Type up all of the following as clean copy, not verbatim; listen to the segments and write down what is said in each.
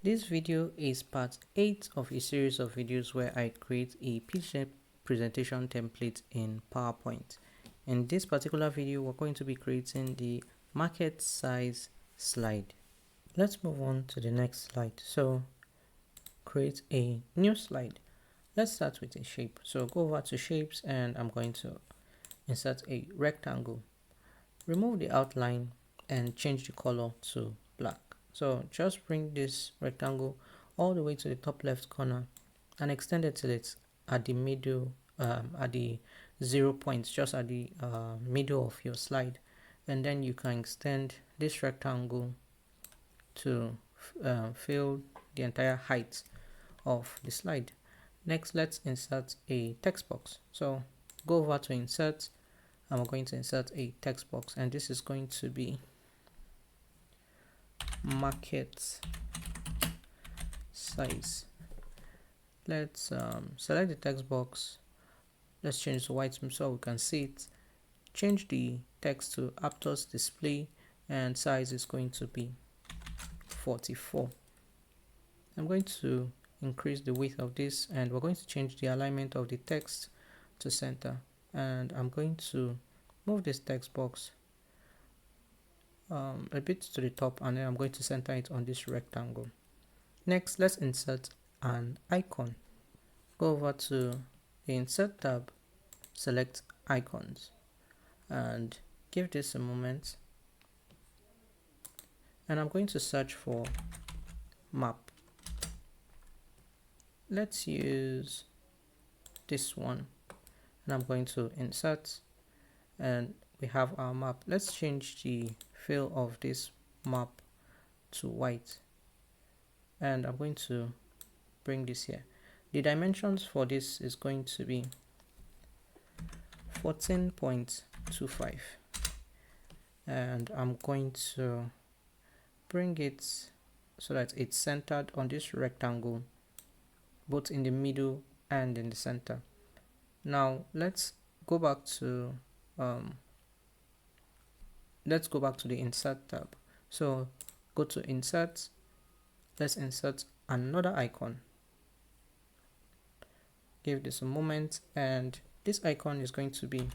This video is part 8 of a series of videos where I create a PowerPoint presentation template in PowerPoint. In this particular video, we're going to be creating the market size slide. Let's move on to the next slide. So create a new slide. Let's start with a shape. So go over to shapes and I'm going to insert a rectangle. Remove the outline and change the color to black. So just bring this rectangle all the way to the top left corner and extend it till it's at the middle, at the 0 points, just at the middle of your slide. And then you can extend this rectangle to fill the entire height of the slide. Next, let's insert a text box. So go over to insert, and we're going to insert a text box, and this is going to be market size. Let's select the text box. Let's change the white so we can see it. Change the text to Aptos display, and size is going to be 44. I'm going to increase the width of this, and we're going to change the alignment of the text to center, and I'm going to move this text box a bit to the top, and then I'm going to center it on this rectangle. Next, let's insert an icon. Go over to the insert tab, select icons, and give this a moment, and I'm going to search for map. Let's use this one, and I'm going to insert, and we have our map. Let's change the fill of this map to white, and I'm going to bring this here. The dimensions for this is going to be 14.25, and I'm going to bring it so that it's centered on this rectangle, both in the middle and in the center. Now let's go back to the insert tab. So go to insert, let's insert another icon. Give this a moment, and this icon is going to be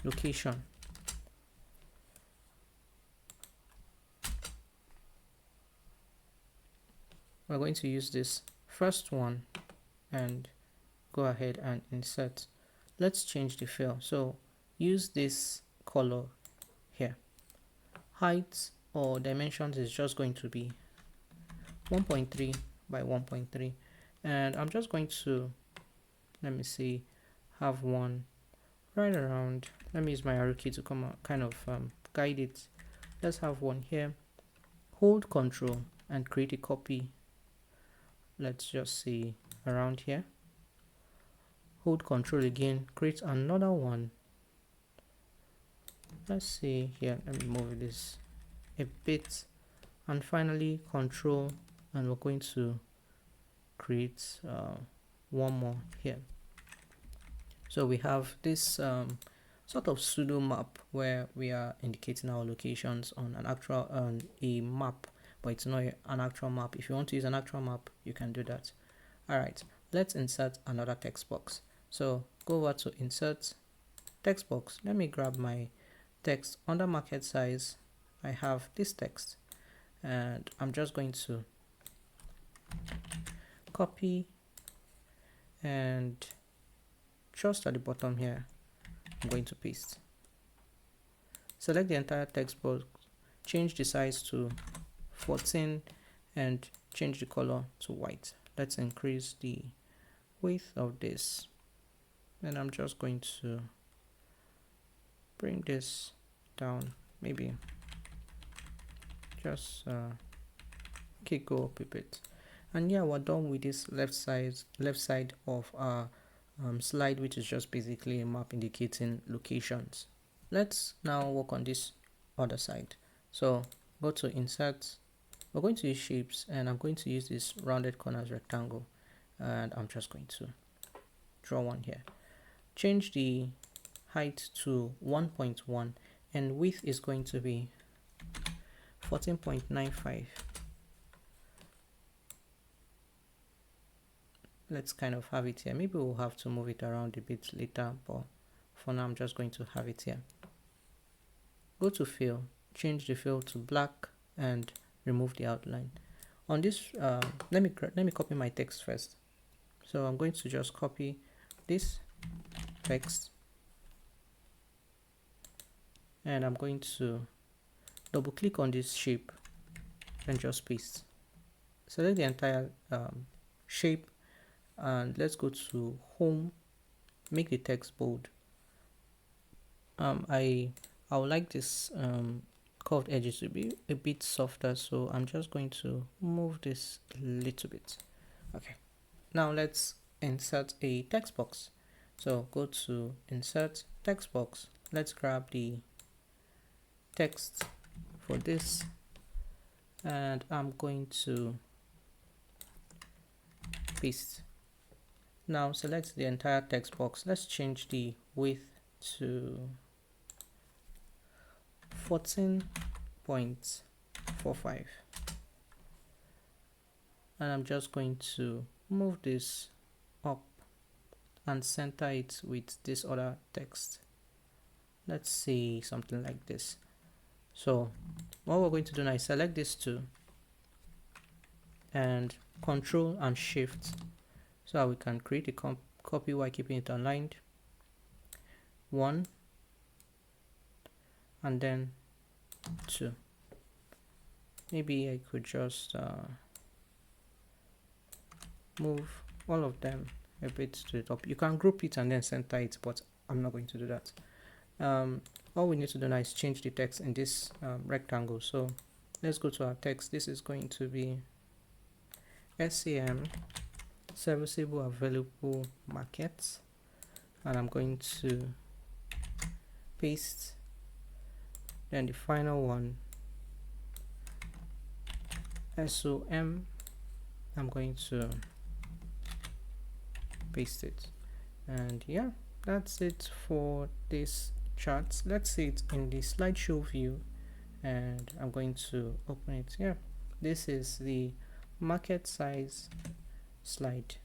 location. We're going to use this first one and go ahead and insert. Let's change the fill. So use this color here. Height or dimensions is just going to be 1.3 by 1.3, and I'm just going to, let me see, have one right around. Let me use my arrow key to come out, kind of guide it. Let's have one here. Hold Control and create a copy. Let's just see around here. Hold Control again, create another one. Let's see here, let me move this a bit, and finally Control, and we're going to create one more here. So we have this sort of pseudo map where we are indicating our locations on an actual a map, but it's not an actual map. If you want to use an actual map, you can do that. All right, let's insert another text box. So go over to insert text box. Let me grab my text under market size. I have this text, and I'm just going to copy, and just at the bottom here I'm going to paste. Select the entire text box, change the size to 14, and change the color to white. Let's increase the width of this, and I'm just going to bring this down, maybe just go up a bit. And yeah, we're done with this left side of our slide, which is just basically a map indicating locations. Let's now work on this other side. So go to insert, we're going to use shapes, and I'm going to use this rounded corners rectangle, and I'm just going to draw one here. Change the height to 1.1, and width is going to be 14.95. let's kind of have it here. Maybe we'll have to move it around a bit later, but for now I'm just going to have it here. Go to fill, change the fill to black and remove the outline. On this, let me copy my text first. So I'm going to just copy this text and I'm going to double click on this shape and just paste. Select the entire shape and let's go to home, make the text bold. I would like this curved edges to be a bit softer, so I'm just going to move this a little bit. Okay, now let's insert a text box. So go to insert text box, let's grab the text for this and I'm going to paste. Now select the entire text box. Let's change the width to 14.45 and I'm just going to move this up and center it with this other text. Let's say something like this. So what we're going to do now is select these two and Control and Shift so that we can create a copy while keeping it aligned. 1 and then 2. Maybe I could just move all of them a bit to the top. You can group it and then center it, but I'm not going to do that. All we need to do now is change the text in this rectangle. So let's go to our text. This is going to be SAM serviceable available markets, and I'm going to paste. Then the final one, SOM, I'm going to paste it. And yeah, that's it for this chart. Let's see it in the slideshow view and I'm going to open it. Yeah, this is the market size slide.